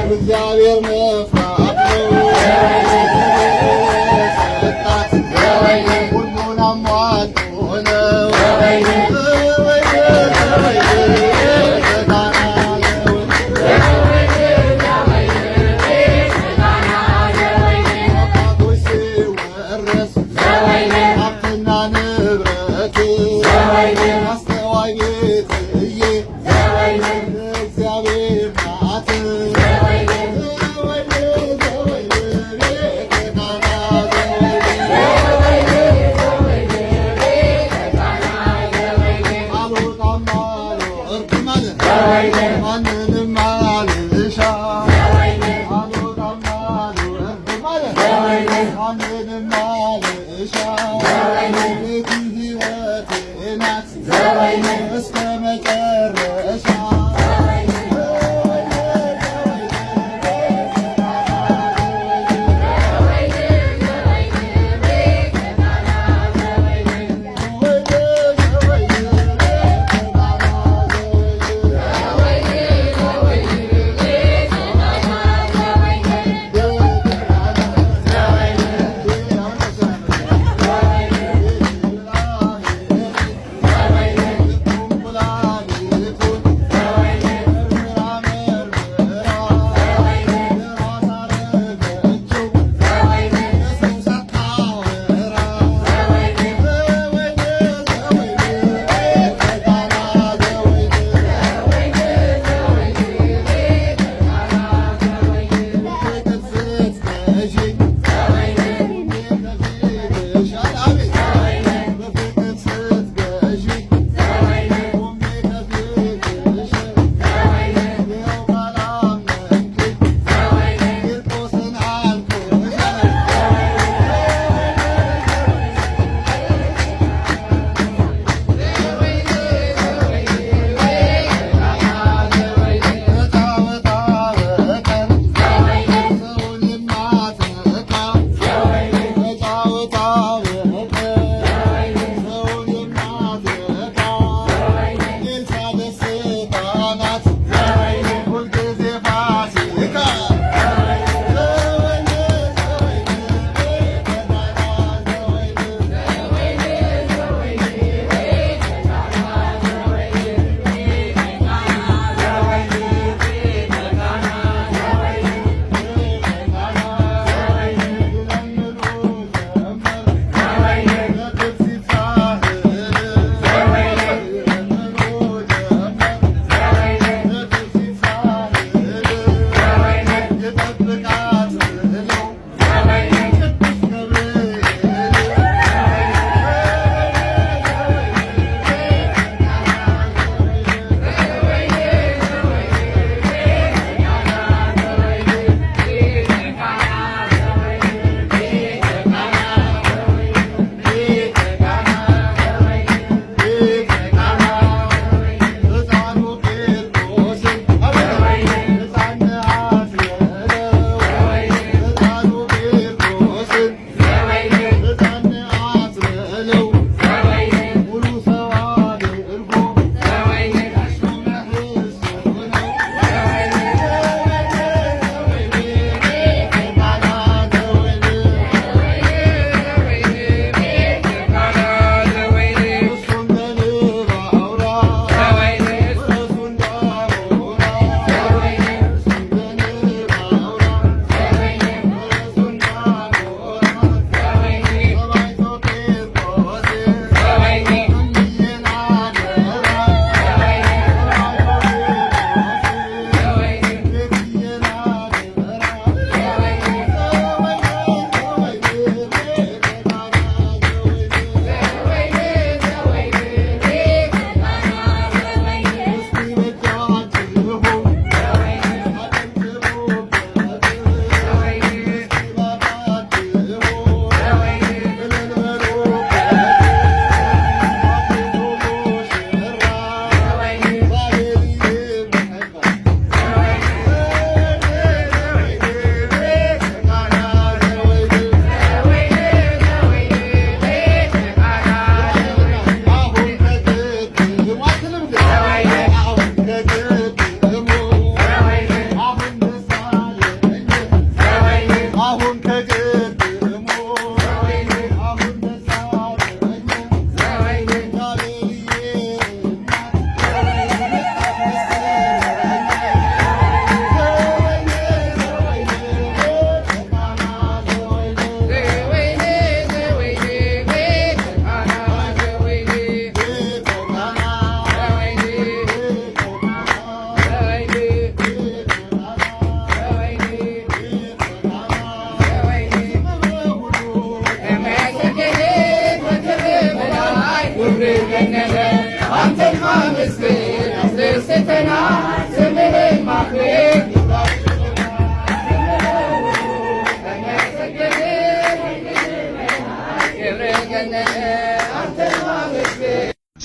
እግዚአብሔር መፍራት ነው። ሰጣት ሁሉን አሟልቶ ነው። ሀብትና ንብረት አስተዋይ ቤትዬ እግዚአብሔር ናት።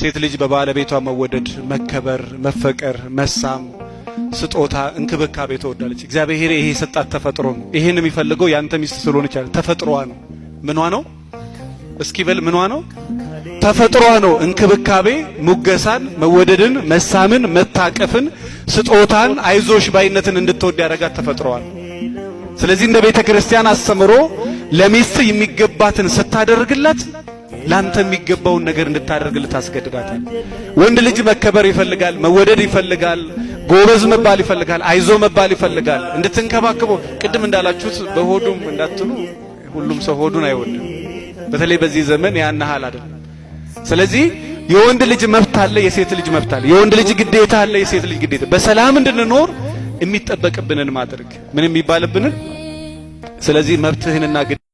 ሴት ልጅ በባለቤቷ መወደድ፣ መከበር፣ መፈቀር፣ መሳም፣ ስጦታ፣ እንክብካቤ ትወዳለች። እግዚአብሔር ይሄ የሰጣት ተፈጥሮ ነው። ይሄን የሚፈልገው ያንተ ሚስት ስለሆነች አይደል፣ ተፈጥሮዋ ነው። ምኗ ነው? እስኪ በል ምኗ ነው? ተፈጥሮዋ ነው። እንክብካቤ፣ ሙገሳን፣ መወደድን፣ መሳምን፣ መታቀፍን፣ ስጦታን፣ አይዞሽ ባይነትን እንድትወድ ያደረጋት ተፈጥሮዋ ነው። ስለዚህ እንደ ቤተ ክርስቲያን አስተምሮ ለሚስት የሚገባትን ስታደርግላት ላንተ የሚገባውን ነገር እንድታደርግልህ ታስገድዳታል። ወንድ ልጅ መከበር ይፈልጋል፣ መወደድ ይፈልጋል፣ ጎበዝ መባል ይፈልጋል፣ አይዞ መባል ይፈልጋል፣ እንድትንከባከበው። ቅድም እንዳላችሁት በሆዱም እንዳትሉ፣ ሁሉም ሰው ሆዱን አይወድም። በተለይ በዚህ ዘመን ያን ያህል አይደለም። ስለዚህ የወንድ ልጅ መብት አለ፣ የሴት ልጅ መብት አለ። የወንድ ልጅ ግዴታ አለ፣ የሴት ልጅ ግዴታ። በሰላም እንድንኖር የሚጠበቅብንን ማድረግ ምን የሚባልብንን። ስለዚህ መብትህንና